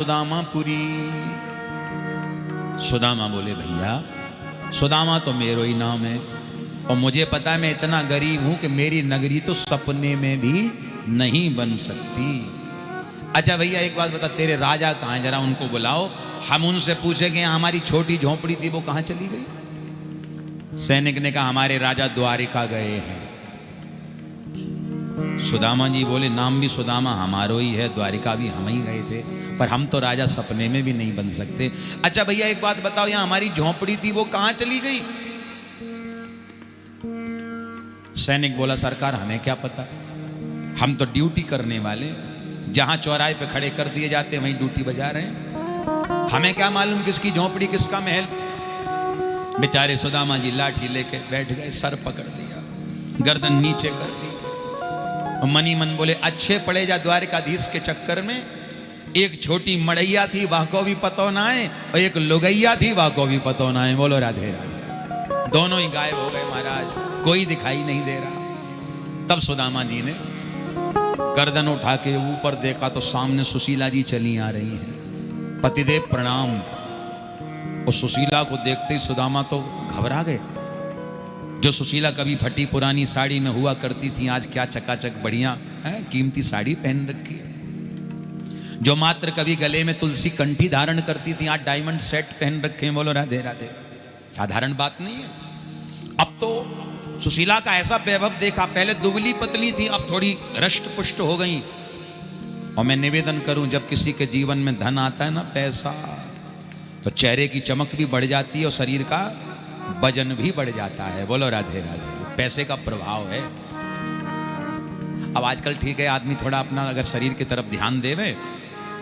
सुदामापुरी। सुदामा बोले भैया सुदामा तो मेरा ही नाम है और मुझे पता है मैं इतना गरीब हूं कि मेरी नगरी तो सपने में भी नहीं बन सकती। अच्छा भैया एक बात बता, तेरे राजा कहाँ हैं, जरा उनको बुलाओ, हम उनसे पूछेंगे हमारी छोटी झोंपड़ी थी वो कहाँ चली गई। सैनिक ने कहा हमारे राजा द्वारिका गए हैं। सुदामा जी बोले नाम भी सुदामा हमारो ही है, द्वारिका भी हम ही गए थे, पर हम तो राजा सपने में भी नहीं बन सकते। अच्छा भैया एक बात बताओ, यहां हमारी झोंपड़ी थी वो कहां चली गई। सैनिक बोला सरकार हमें क्या पता, हम तो ड्यूटी करने वाले, जहां चौराहे पे खड़े कर दिए जाते हैं वहीं ड्यूटी बजा रहे हैं, हमें क्या मालूम किसकी झोंपड़ी किसका महल। बेचारे सुदामा जी लाठी लेके बैठ गए, सर पकड़ दिया, गर्दन नीचे कर दी, मनी मन बोले अच्छे पड़े जा द्वारिकाधीश के चक्कर में। एक छोटी मड़ैया थी वाह को भी पतो ना है, और एक लुगैया थी वाह को भी पतो ना है। बोलो राधे राधे। दोनों ही गायब हो गए महाराज, कोई दिखाई नहीं दे रहा। तब सुदामा जी ने गर्दन उठा के ऊपर देखा तो सामने सुशीला जी चली आ रही हैं। पतिदेव प्रणाम। और सुशीला को देखते ही सुदामा तो घबरा गए। जो सुशीला कभी फटी पुरानी साड़ी में हुआ करती थी, आज क्या चकाचक बढ़िया है कीमती साड़ी पहन रखी है। जो मात्र कभी गले में तुलसी कंठी धारण करती थी, आज डायमंड सेट पहन रखे हैं। बोलो राधे राधे। साधारण बात नहीं है। अब तो सुशीला का ऐसा वैभव देखा, पहले दुबली पतली थी, अब थोड़ी रष्ट पुष्ट हो गई। और मैं निवेदन करूं, जब किसी के जीवन में धन आता है ना, पैसा, तो चेहरे की चमक भी बढ़ जाती है और शरीर का वजन भी बढ़ जाता है। बोलो राधे राधे। पैसे का प्रभाव है। अब आजकल ठीक है आदमी थोड़ा अपना अगर शरीर की तरफ ध्यान देवे,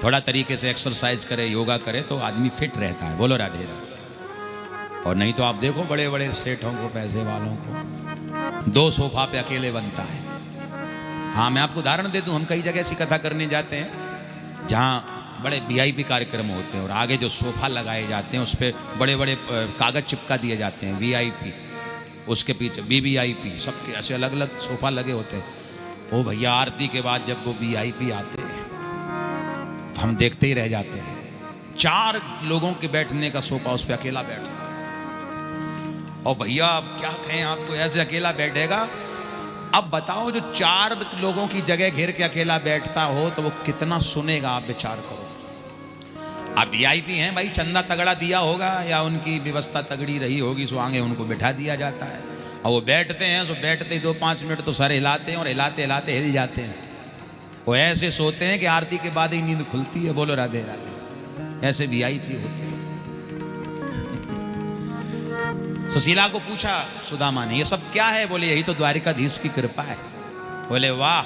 थोड़ा तरीके से एक्सरसाइज करे, योगा करे, तो आदमी फिट रहता है। बोलो राधे राधे। और नहीं तो आप देखो बड़े बड़े सेठों को, पैसे वालों को 2 सोफा पे अकेले बनता है। हाँ मैं आपको उदाहरण दे दूं, हम कई जगह ऐसी कथा करने जाते हैं जहाँ बड़े वीआईपी कार्यक्रम होते हैं और आगे जो सोफा लगाए जाते हैं उस पर बड़े बड़े कागज चिपका दिए जाते हैं वीआईपी, उसके पीछे वीवीआईपी, सबके ऐसे अलग अलग सोफा लगे होते हैं। ओ भैया आरती के बाद जब वो वीआईपी आते हैं तो हम देखते ही रह जाते हैं। 4 लोगों के बैठने का सोफा, उस पर अकेला बैठता है। और भैया अब क्या कहें आपको, ऐसे अकेला बैठेगा। अब बताओ जो 4 लोगों की जगह घेर के अकेला बैठता हो तो वो कितना सुनेगा, आप विचार करो। अब वीआईपी हैं भाई, चंदा तगड़ा दिया होगा या उनकी व्यवस्था तगड़ी रही होगी, सो आगे उनको बिठा दिया जाता है। और वो बैठते हैं, सो बैठते ही 2-5 मिनट तो सर हिलाते हैं और हिलाते हिलाते हिल जाते हैं। वो ऐसे सोते हैं कि आरती के बाद ही नींद खुलती है। बोलो राधे राधे। ऐसे वीआईपी होते हैं। सुशीला को पूछा सुदामा ने ये सब क्या है। बोले यही तो द्वारिकाधीश की कृपा है। बोले वाह,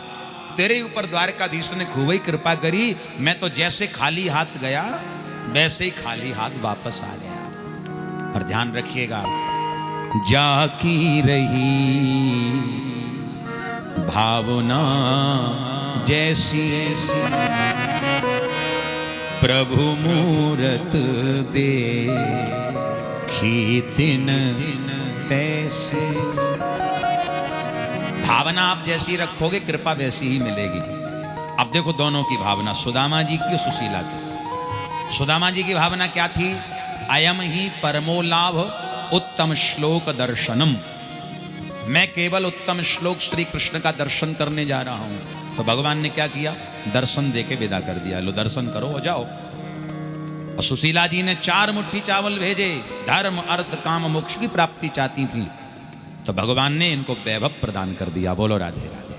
तेरे ऊपर द्वारिकाधीश ने खूब ही कृपा करी। मैं तो जैसे खाली हाथ गया वैसे ही खाली हाथ वापस आ गया। और ध्यान रखिएगा, जाकी रही भावना जैसी प्रभु मूरत दे दिन पैसे। भावना आप जैसी रखोगे कृपा वैसी ही मिलेगी। अब देखो दोनों की भावना, सुदामा जी की और सुशीला की। सुदामा जी की भावना क्या थी, अयम ही परमो लाभ उत्तम श्लोक दर्शनम। मैं केवल उत्तम श्लोक श्री कृष्ण का दर्शन करने जा रहा हूं। तो भगवान ने क्या किया, दर्शन देके विदा कर दिया, लो दर्शन करो हो जाओ। और सुशीला जी ने 4 मुट्ठी चावल भेजे, धर्म अर्थ काम मोक्ष की प्राप्ति चाहती थी, तो भगवान ने इनको वैभव प्रदान कर दिया। बोलो राधे राधे।